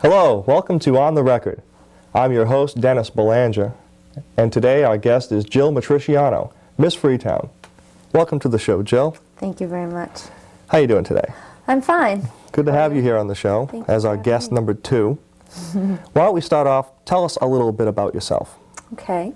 Hello, welcome to On the Record. I'm your host, Dennis Belanger, and today our guest is Jill Matrisciano, Miss Freetown. Welcome to the show, Jill. Thank you very much. How are you doing today? I'm fine. Good to have you here on the show as our guest number 2. Why don't we start off, tell us a little bit about yourself. Okay.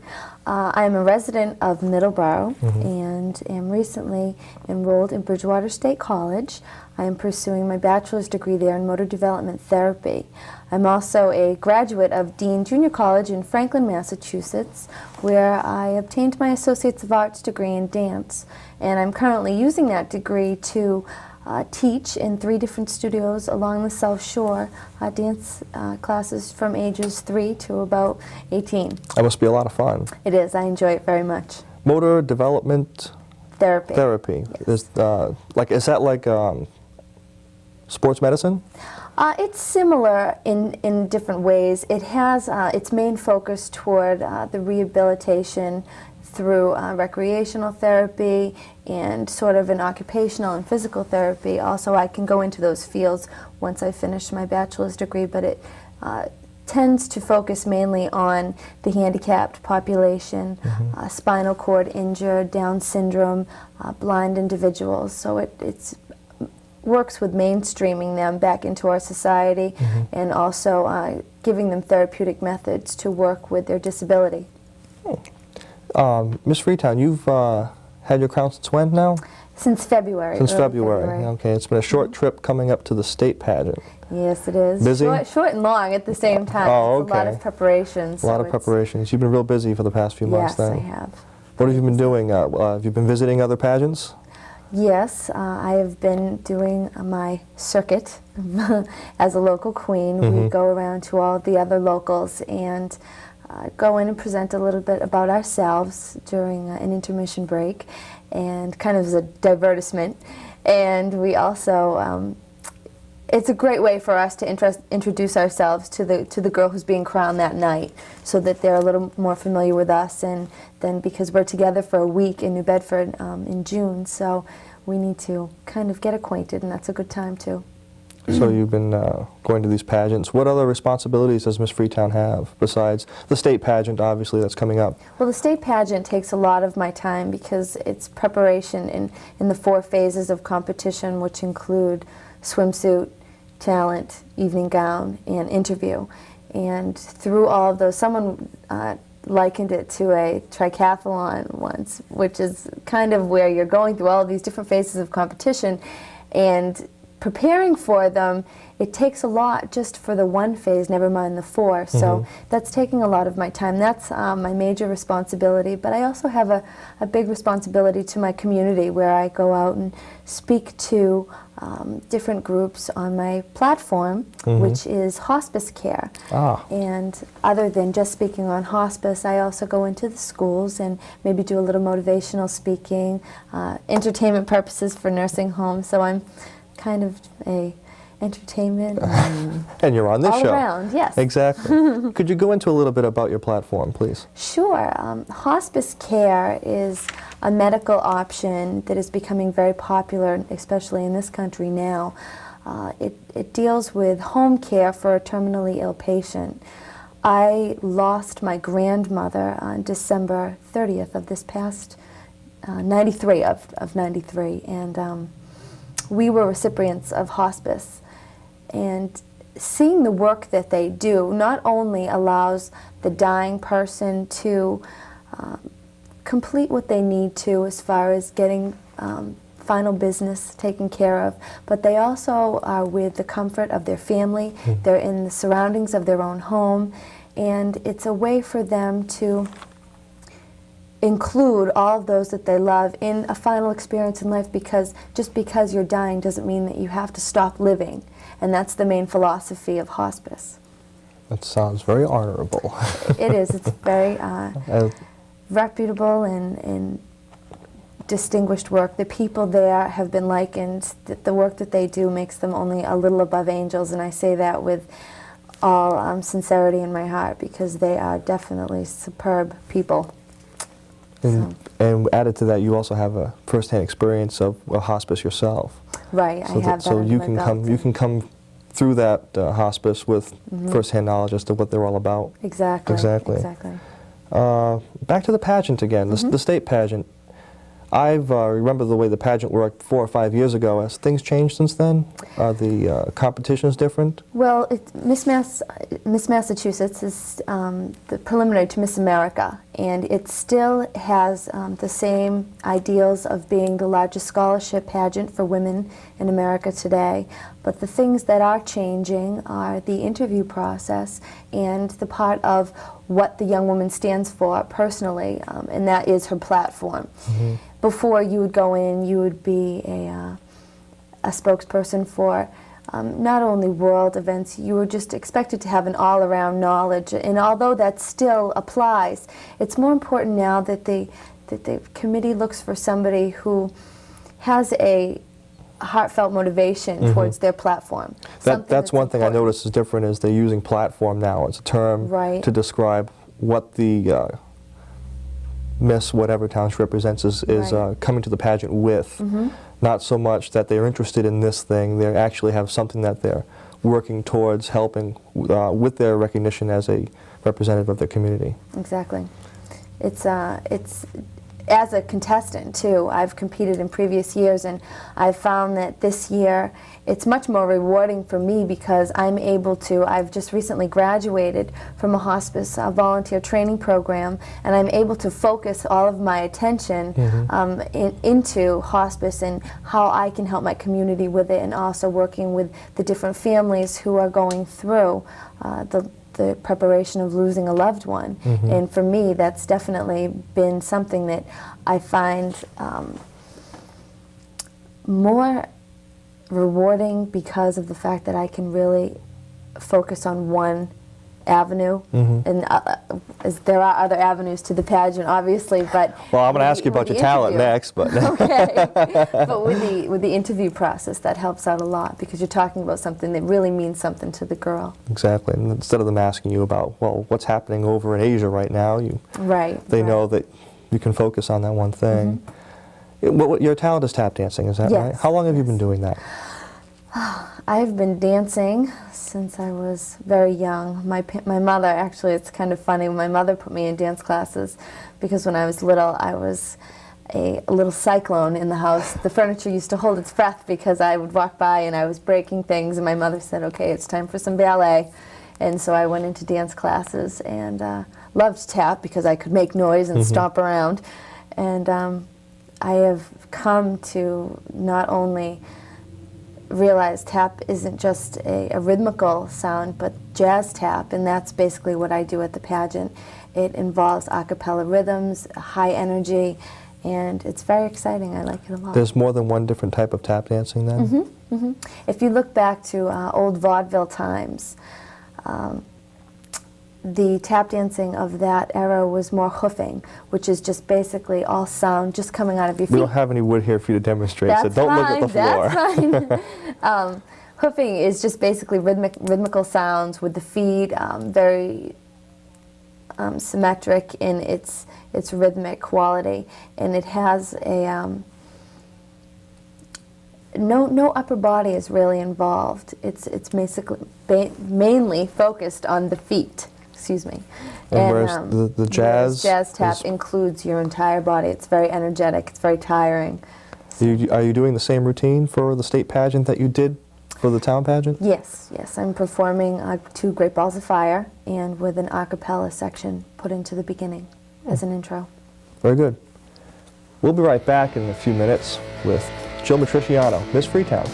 I'm a resident of Middleborough and am recently enrolled in Bridgewater State College. I am pursuing my bachelor's degree there in motor development therapy. I'm also a graduate of Dean Junior College in Franklin, Massachusetts, where I obtained my Associates of Arts degree in dance. And I'm currently using that degree to teach in 3 different studios along the South Shore, dance classes from ages 3 to about 18. That must be a lot of fun. It is. I enjoy it very much. Motor development Therapy. Yes. Is that like sports medicine? It's similar in different ways. It has its main focus toward the rehabilitation through recreational therapy and sort of an occupational and physical therapy. Also, I can go into those fields once I finish my bachelor's degree, but it tends to focus mainly on the handicapped population, spinal cord injured, Down syndrome, blind individuals. So it's works with mainstreaming them back into our society and also giving them therapeutic methods to work with their disability. Miss Freetown, you've had your crown since when now? Since February. Since February. Okay, it's been a short trip coming up to the state pageant. Yes, it is. Busy? Short and long at the same time. Oh, It's a lot of preparations. A lot of preparations. You've been real busy for the past few months then. Yes, I have. What have you been doing? Have you been visiting other pageants? Yes, I have been doing my circuit as a local queen. We go around to all the other locals and go in and present a little bit about ourselves during an intermission break, and kind of as a divertisement. And we also, it's a great way for us to introduce ourselves to the girl who's being crowned that night, so that they're a little more familiar with us. And then because we're together for a week in New Bedford in June, so we need to kind of get acquainted, and that's a good time too. So you've been going to these pageants. What other responsibilities does Miss Freetown have besides the state pageant, obviously, that's coming up? Well, the state pageant takes a lot of my time because it's preparation in the 4 phases of competition, which include swimsuit, talent, evening gown, and interview. And through all of those, someone likened it to a triathlon once, which is kind of where you're going through all of these different phases of competition, and preparing for them, it takes a lot just for the 1 phase, never mind the 4. So that's taking a lot of my time. That's my major responsibility. But I also have a big responsibility to my community, where I go out and speak to different groups on my platform, which is hospice care. And other than just speaking on hospice, I also go into the schools and maybe do a little motivational speaking, entertainment purposes for nursing homes. So I'm kind of a entertainment and you're on this show. All around, yes. Exactly. Could you go into a little bit about your platform, please? Sure. Hospice care is a medical option that is becoming very popular, especially in this country now. It deals with home care for a terminally ill patient. I lost my grandmother on December 30th of this past 93, of 93, and we were recipients of hospice. And seeing the work that they do not only allows the dying person to complete what they need to as far as getting final business taken care of, but they also are with the comfort of their family. They're in the surroundings of their own home, and it's a way for them to include all of those that they love in a final experience in life, because just because you're dying doesn't mean that you have to stop living, and that's the main philosophy of hospice. That sounds very honorable. It is. It's very Uh, reputable and distinguished work. The people there have been likened, the work that they do makes them only a little above angels, and I say that with all sincerity in my heart, because they are definitely superb people. and added to that, you also have a first-hand experience of a hospice yourself. Right, So I have that so under you my can belt. come you can come through that hospice with first-hand knowledge as to what they're all about. Exactly. Exactly. Exactly. Back to the pageant again, the state pageant. I remember the way the pageant worked 4 or 5 years ago. Has things changed since then? Are the competitions different? Well, Miss Massachusetts is the preliminary to Miss America, and it still has the same ideals of being the largest scholarship pageant for women in America today. But the things that are changing are the interview process and the part of what the young woman stands for personally, and that is her platform. Before you would go in, you would be a spokesperson for not only world events, you were just expected to have an all-around knowledge. And although that still applies, it's more important now that the committee looks for somebody who has a heartfelt motivation towards their platform. That's one thing I noticed is different is they're using platform now as a term to describe what the Miss whatever town she represents is coming to the pageant with. Not so much that they're interested in this thing, they actually have something that they're working towards helping with their recognition as a representative of their community. Exactly. It's as a contestant too, I've competed in previous years, and I've found that this year it's much more rewarding for me because I'm able to, I've just recently graduated from a hospice volunteer training program, and I'm able to focus all of my attention into hospice and how I can help my community with it, and also working with the different families who are going through the preparation of losing a loved one. And for me, that's definitely been something that I find more rewarding because of the fact that I can really focus on one avenue. And as there are other avenues to the pageant, obviously, but well, I'm going to ask you about your talent next, but okay. But with the interview process, that helps out a lot because you're talking about something that really means something to the girl. Exactly. And instead of them asking you about, well, what's happening over in Asia right now, they know that you can focus on that one thing. Your talent is tap dancing, is that right? How long have you been doing that? I've been dancing since I was very young. My mother, actually, it's kind of funny, my mother put me in dance classes because when I was little, I was a little cyclone in the house. The furniture used to hold its breath because I would walk by and I was breaking things, and my mother said, okay, it's time for some ballet. And so I went into dance classes and loved tap because I could make noise and stomp around. And I have come to not only realize tap isn't just a rhythmical sound, but jazz tap, and that's basically what I do at the pageant. It involves a cappella rhythms, high energy, and it's very exciting. I like it a lot. There's more than one different type of tap dancing then? If you look back to old vaudeville times, the tap dancing of that era was more hoofing, which is just basically all sound just coming out of your feet. We don't have any wood here for you to demonstrate, so don't look at the floor. That's fine. Hoofing is just basically rhythmical sounds with the feet, very symmetric in its rhythmic quality, and it has a no upper body is really involved. It's basically mainly focused on the feet. Excuse me. And whereas the jazz tap includes your entire body. It's very energetic. It's very tiring. Are you doing the same routine for the state pageant that you did for the town pageant? Yes, yes. I'm performing 2 Great Balls of Fire and with an a cappella section put into the beginning as an intro. Very good. We'll be right back in a few minutes with Jill Matrisciano, Miss Freetown.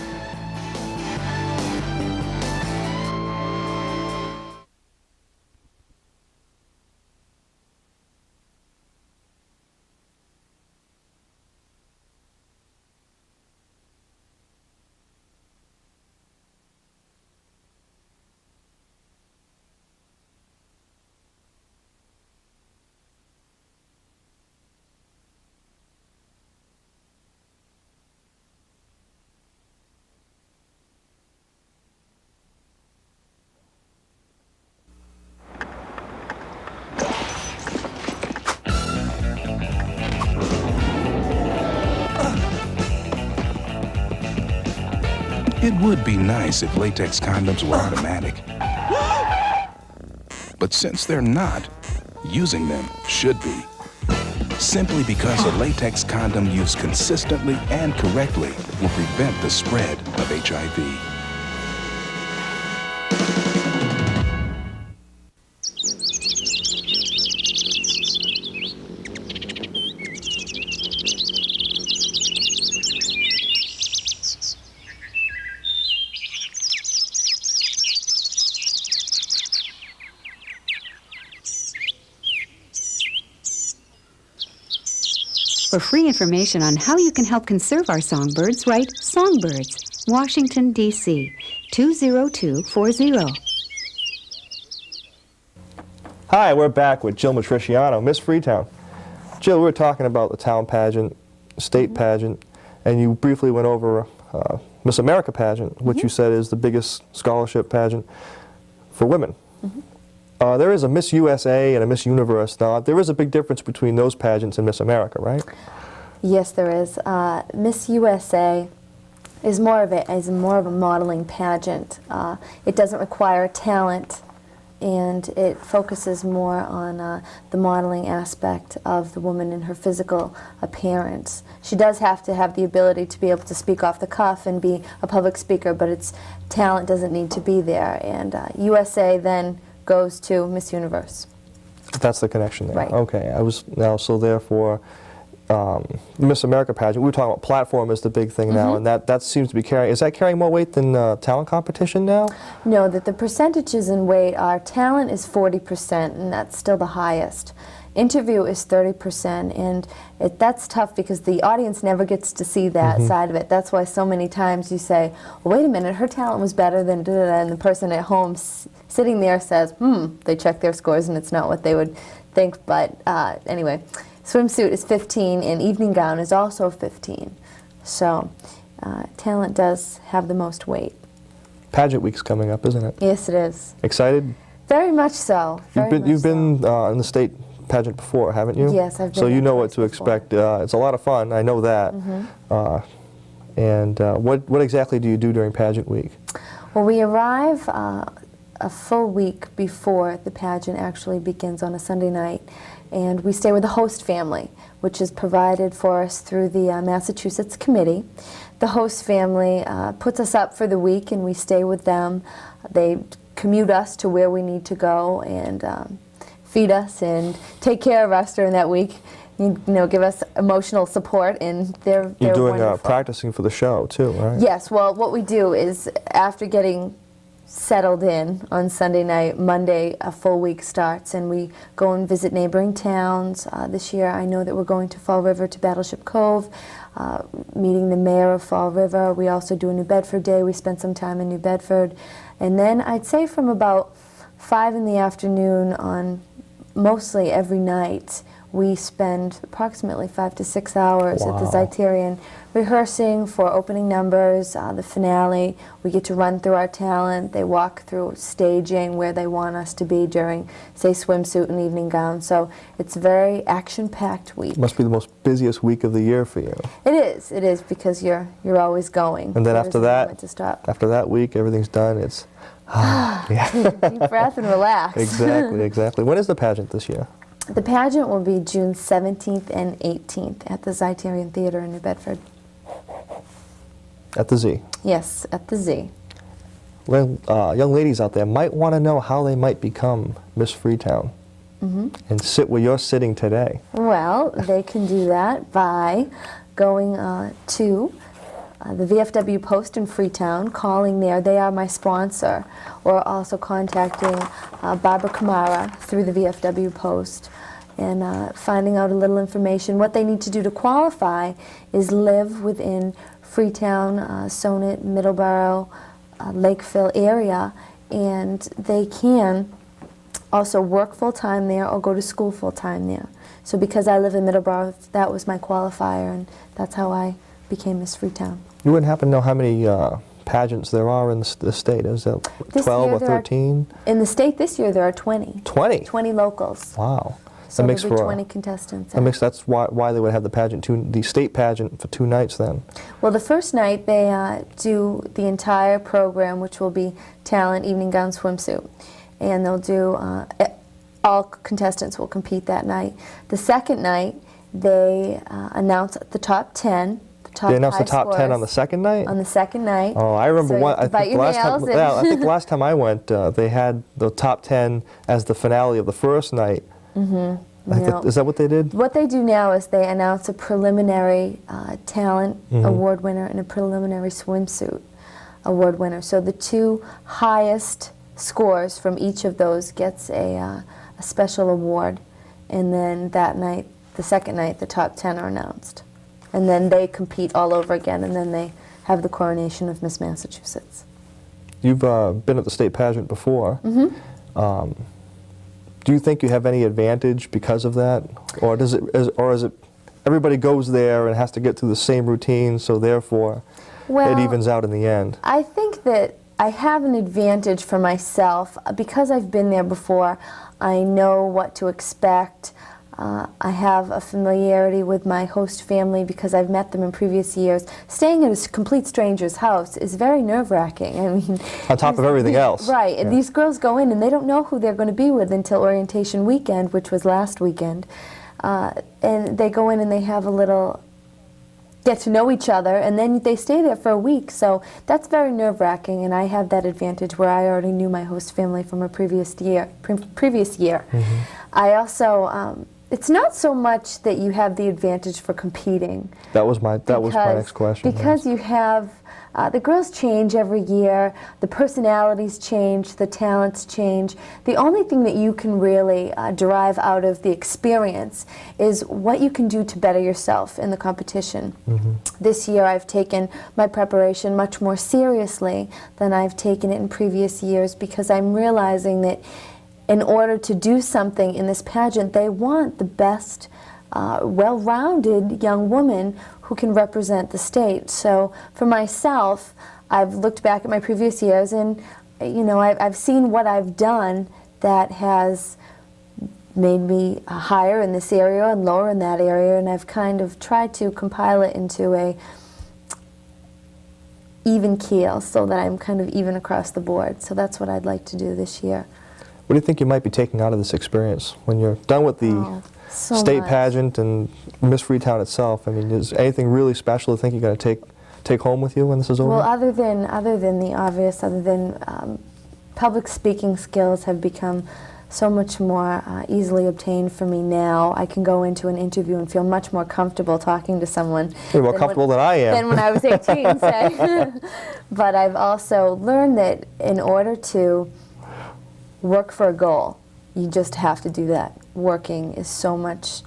It would be nice if latex condoms were automatic. But since they're not, using them should be. Simply because a latex condom used consistently and correctly will prevent the spread of HIV. For free information on how you can help conserve our songbirds, write Songbirds, Washington, D.C., 20240. Hi, we're back with Jill Matrisciano, Miss Freetown. Jill, we were talking about the town pageant, state pageant, and you briefly went over Miss America pageant, which you said is the biggest scholarship pageant for women. There is a Miss USA and a Miss Universe. Now, there is a big difference between those pageants and Miss America, right? Yes, there is. Miss USA is more of a modeling pageant. It doesn't require talent, and it focuses more on the modeling aspect of the woman and her physical appearance. She does have to have the ability to be able to speak off the cuff and be a public speaker, but its talent doesn't need to be there. And USA then goes to Miss Universe. That's the connection there. Right. Okay. So therefore, Miss America pageant, we were talking about platform is the big thing now, and that seems to be carrying, is that carrying more weight than talent competition now? No, that the percentages in weight are talent is 40%, and that's still the highest. Interview is 30%, and that's tough because the audience never gets to see that side of it. That's why so many times you say, well, wait a minute, her talent was better than da-da-da, and the person at home sitting there says, they check their scores and it's not what they would think. But anyway, swimsuit is 15 and evening gown is also 15. So talent does have the most weight. Pageant week's coming up, isn't it? Yes, it is. Excited? Very much so. You've been in the state pageant before, haven't you? Yes, I've been. So you know what to before. expect. It's a lot of fun, I know that. And what exactly do you do during pageant week? Well, we arrive a full week before the pageant actually begins on a Sunday night, and we stay with the host family, which is provided for us through the Massachusetts Committee. The host family puts us up for the week, and we stay with them. They commute us to where we need to go and feed us and take care of us during that week. You know, give us emotional support, and they're You're doing wonderful. practicing for the show too, right? Yes. Well, what we do is after getting settled in on Sunday night, Monday a full week starts, and we go and visit neighboring towns. This year I know that we're going to Fall River to Battleship Cove, meeting the mayor of Fall River. We also do a New Bedford day. We spend some time in New Bedford. And then I'd say from about 5 in the afternoon on mostly every night, we spend approximately 5 to 6 hours at the Zeiterion rehearsing for opening numbers, the finale. We get to run through our talent. They walk through staging where they want us to be during, say, swimsuit and evening gown. So it's a very action-packed week. Must be the most busiest week of the year for you. It is because you're always going. And then after that, to stop. after that week, everything's done. It's Deep breath and relax. Exactly. When is the pageant this year? The pageant will be June 17th and 18th at the Zeiterion Theater in New Bedford. At the Z. Yes, at the Z. Well, young ladies out there might want to know how they might become Miss Freetown and sit where you're sitting today. Well, they can do that by going to the VFW Post in Freetown, calling there. They are my sponsor. Or also contacting Barbara Kamara through the VFW Post and finding out a little information. What they need to do to qualify is live within Freetown, Sonnet, Middleborough, Lakeville area, and they can also work full-time there or go to school full-time there. So because I live in Middleborough, that was my qualifier, and that's how I became Miss Freetown. You wouldn't happen to know how many pageants there are in the state? Is there 12 or 13? In the state this year, there are 20. 20? 20 locals. Wow. So there'll be 20 contestants. That's why they would have the state pageant for 2 nights then. Well, the first night they do the entire program, which will be talent, evening gown, swimsuit. And they'll do, all contestants will compete that night. The second night, they announce the top 10. They announced the top 10 on the second night? On the second night. Oh, I remember so I think the last time I went, they had the top 10 as the finale of the first night. Mm-hmm. Is that what they did? What they do now is they announce a preliminary talent award winner and a preliminary swimsuit award winner. So the 2 highest scores from each of those gets a special award. And then that night, the second night, the top 10 are announced. And then they compete all over again, and then they have the coronation of Miss Massachusetts. You've been at the state pageant before. Mm-hmm. Do you think you have any advantage because of that? Or is it everybody goes there and has to get through the same routine, so therefore it evens out in the end? I think that I have an advantage for myself. Because I've been there before, I know what to expect. I have a familiarity with my host family because I've met them in previous years. Staying at a complete stranger's house is very nerve-wracking. I mean, on top of everything else. Right. Yeah. And these girls go in and they don't know who they're going to be with until orientation weekend, which was last weekend. And they go in and they have a little get to know each other, and then they stay there for a week. So that's very nerve-wracking, and I have that advantage where I already knew my host family from a previous year. Mm-hmm. I also, it's not so much that you have the advantage for competing. That was my next question. Because you have, the girls change every year, the personalities change, the talents change. The only thing that you can really derive out of the experience is what you can do to better yourself in the competition. Mm-hmm. This year I've taken my preparation much more seriously than I've taken it in previous years, because I'm realizing that in order to do something in this pageant, they want the best, well-rounded young woman who can represent the state. So for myself, I've looked back at my previous years, and I've seen what I've done that has made me higher in this area and lower in that area, and I've kind of tried to compile it into a even keel so that I'm kind of even across the board. So that's what I'd like to do this year. What do you think you might be taking out of this experience when you're done with the state pageant and Miss Freetown itself? I mean, is anything really special to think you're going to take home with you when this is over? Well, other than the obvious, other than public speaking skills have become so much more easily obtained for me now. I can go into an interview and feel much more comfortable talking to someone. You're more comfortable than I am. Than when I was 18, say. But I've also learned that in order to work for a goal, you just have to do that. Working is so much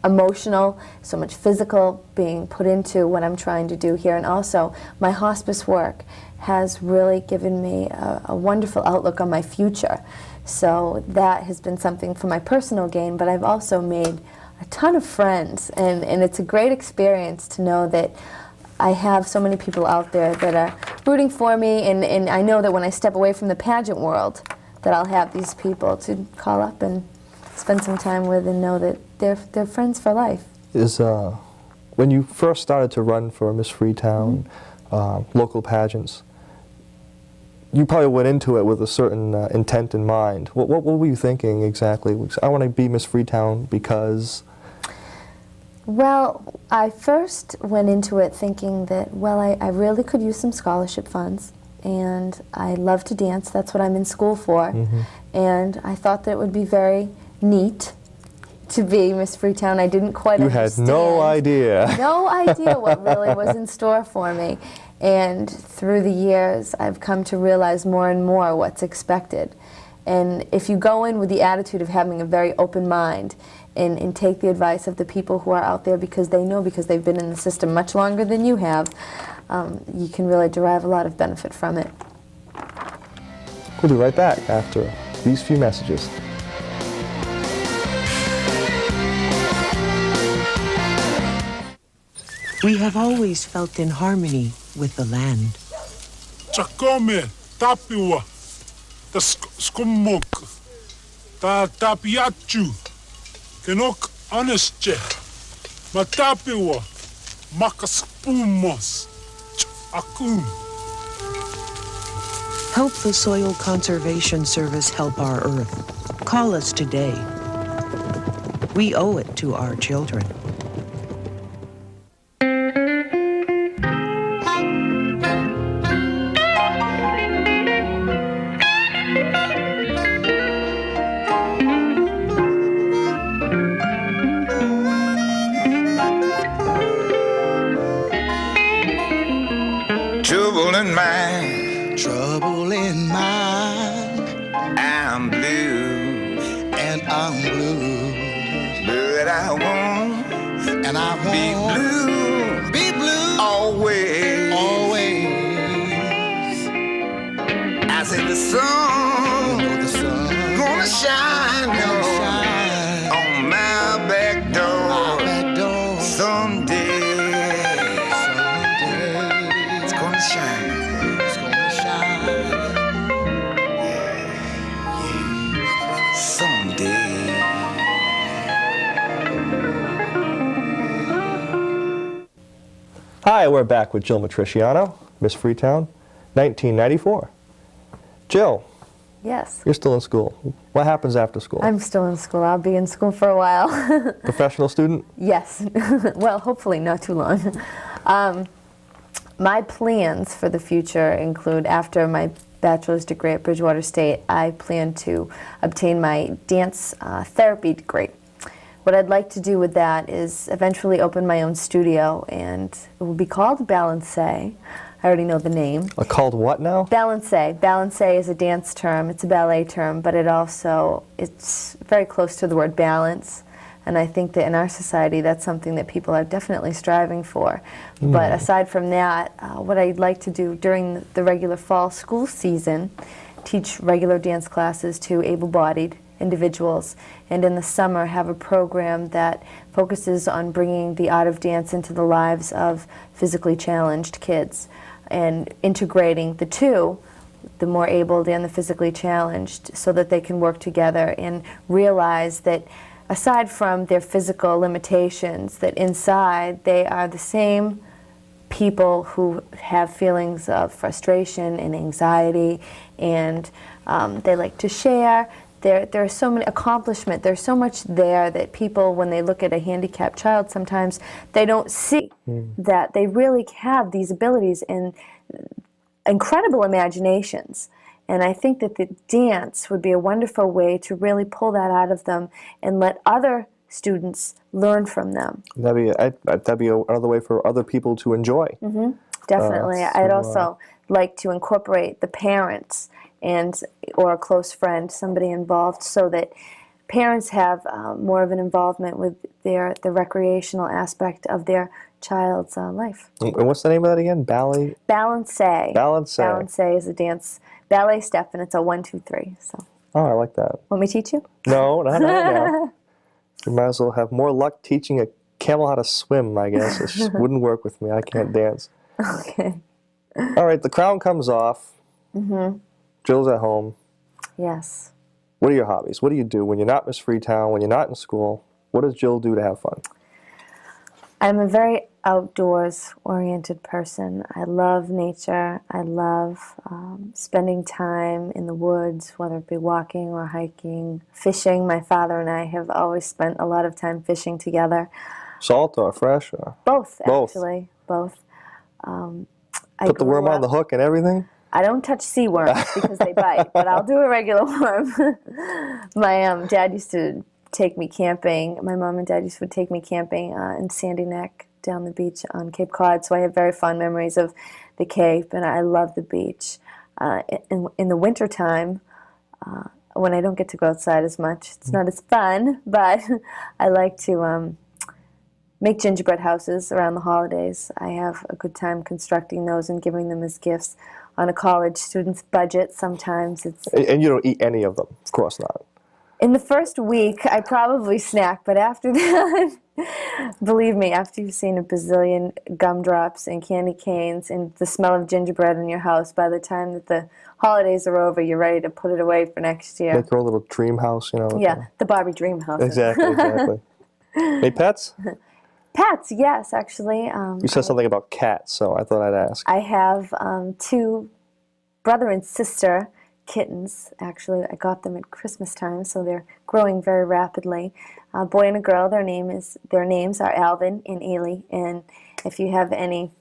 emotional, so much physical being put into what I'm trying to do here. And also, my hospice work has really given me a wonderful outlook on my future. So that has been something for my personal gain, but I've also made a ton of friends, and it's a great experience to know that I have so many people out there that are rooting for me, and I know that when I step away from the pageant world, that I'll have these people to call up and spend some time with and know that they're friends for life. When you first started to run for Miss Freetown, local pageants, you probably went into it with a certain intent in mind. What were you thinking exactly? I want to be Miss Freetown because... Well, I first went into it thinking that, well, I really could use some scholarship funds, and I love to dance. That's what I'm in school for. Mm-hmm. And I thought that it would be very neat to be Miss Freetown. I didn't quite understand. You had no idea. No idea what really was in store for me. And through the years, I've come to realize more and more what's expected. And if you go in with the attitude of having a very open mind and take the advice of the people who are out there because they've been in the system much longer than you have, you can really derive a lot of benefit from it. We'll be right back after these few messages. We have always felt in harmony with the land. Chakome, tapua, the skumuk. Ta tapiachu. Kenok honestje. Matapiwa. Makaspumos. Akum. Help the Soil Conservation Service help our Earth. Call us today. We owe it to our children. Trouble in mind, trouble in mind. I'm blue, and I'm blue, but I won't, and I won't be blue always. I said the sun, gonna shine, on my back door, someday. Hi, we're back with Jill Matrisciano, Miss Freetown, 1994. Jill, Yes. you're still in school. What happens after school? I'm still in school. I'll be in school for a while. Professional student? Yes. Well, hopefully not too long. My plans for the future include, after my bachelor's degree at Bridgewater State, I plan to obtain my dance therapy degree. What I'd like to do with that is eventually open my own studio, and it will be called Balance. I already know the name. Called what now? Balance. Balance is a dance term. It's a ballet term, but it's very close to the word balance. And I think that in our society, that's something that people are definitely striving for. But aside from that, what I'd like to do during the regular fall school season, teach regular dance classes to able-bodied individuals, and in the summer have a program that focuses on bringing the art of dance into the lives of physically challenged kids and integrating the two, the more abled and the physically challenged, so that they can work together and realize that aside from their physical limitations, that inside they are the same people who have feelings of frustration and anxiety, and they like to share. There are so many accomplishments. There's so much there that people, when they look at a handicapped child, sometimes they don't see that they really have these abilities and incredible imaginations. And I think that the dance would be a wonderful way to really pull that out of them and let other students learn from them. That'd be another way for other people to enjoy. Definitely. I'd also like to incorporate the parents or a close friend, somebody involved, so that parents have more of an involvement with the recreational aspect of their child's life. And what's the name of that again? Ballet? Balance. Balance. Balance is a dance ballet step, and it's a 1, 2, 3. So. Oh, I like that. Want me to teach you? No, not now. You might as well have more luck teaching a camel how to swim, I guess. It just wouldn't work with me. I can't dance. Okay. All right, the crown comes off. Jill's at home. Yes. What are your hobbies? What do you do when you're not Miss Freetown, when you're not in school? What does Jill do to have fun? I'm a very outdoors-oriented person. I love nature. I love spending time in the woods, whether it be walking or hiking, fishing. My father and I have always spent a lot of time fishing together. Salt or fresh? Or? Both, Both. Actually. Both. Put the worm on the hook and everything? I don't touch sea worms because they bite, but I'll do a regular worm. My dad used to take me camping. My mom and dad would take me camping in Sandy Neck down the beach on Cape Cod, so I have very fond memories of the Cape, and I love the beach. In the wintertime, when I don't get to go outside as much, it's not as fun, but I like to make gingerbread houses around the holidays. I have a good time constructing those and giving them as gifts on a college student's budget. Sometimes it's... And you don't eat any of them? Of course not. In the first week, I probably snack, but after that, believe me, after you've seen a bazillion gumdrops and candy canes and the smell of gingerbread in your house, by the time that the holidays are over, you're ready to put it away for next year. Make your own little dream house, you know. Yeah, the Barbie dream house. Exactly, exactly. Hey, pets? Pets, yes, actually. You said something about cats, so I thought I'd ask. I have 2 brother and sister kittens. Actually, I got them at Christmas time, so they're growing very rapidly. A boy and a girl. Their names are Alvin and Ailey. And if you have any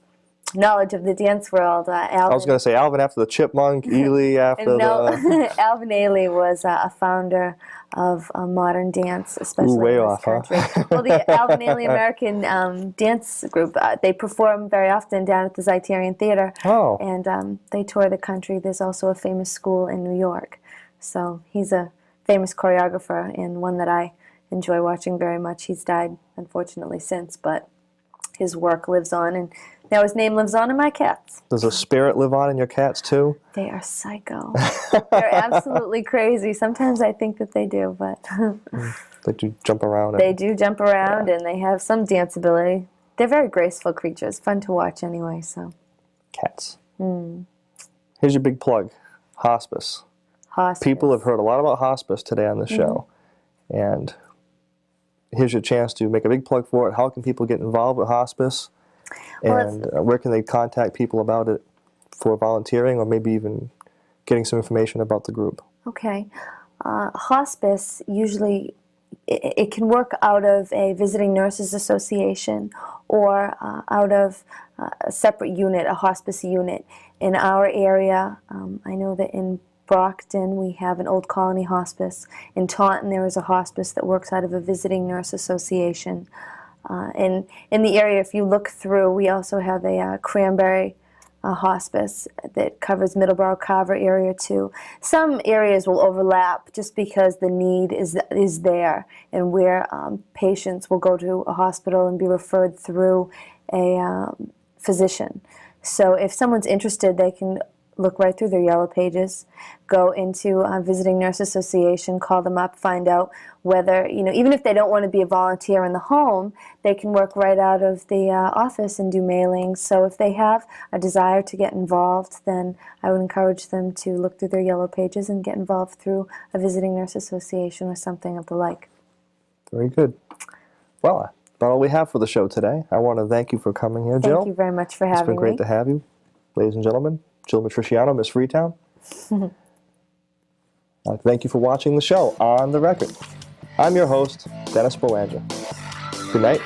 knowledge of the dance world, Alvin. I was going to say Alvin after the chipmunk, Ely after the... Alvin Ailey was a founder of modern dance, especially way in this off, country. huh? Well, the Alvin Ailey American dance group, they perform very often down at the Zeitarian Theater. Oh. And they tour the country. There's also a famous school in New York. So he's a famous choreographer and one that I enjoy watching very much. He's died, unfortunately, since, but his work lives on, and now his name lives on in my cats. Does a spirit live on in your cats, too? They are psycho. They're absolutely crazy. Sometimes I think that they do, but... They do jump around. They do jump around, and they have some dance ability. They're very graceful creatures. Fun to watch anyway, so... Cats. Here's your big plug. Hospice. Hospice. People have heard a lot about hospice today on the show, and here's your chance to make a big plug for it. How can people get involved with hospice? And where can they contact people about it for volunteering, or maybe even getting some information about the group? Okay. Hospice, usually, it can work out of a visiting nurses association or out of a separate unit, a hospice unit. In our area, I know that in Brockton, we have an old colony hospice. In Taunton, there is a hospice that works out of a visiting nurse association. And in the area, if you look through, we also have a Cranberry hospice that covers Middleborough, Carver area too. Some areas will overlap just because the need is there, and where patients will go to a hospital and be referred through a physician. So if someone's interested, they can look right through their yellow pages, go into Visiting Nurse Association, call them up, find out whether, even if they don't want to be a volunteer in the home, they can work right out of the office and do mailings. So if they have a desire to get involved, then I would encourage them to look through their yellow pages and get involved through a Visiting Nurse Association or something of the like. Very good. Well, about all we have for the show today. I want to thank you for coming here, Jill. Thank you very much for having me. It's been great to have you. Ladies and gentlemen, Jill Matrisciano, Miss Freetown. Thank you for watching the show On the Record. I'm your host, Dennis Belanger. Good night.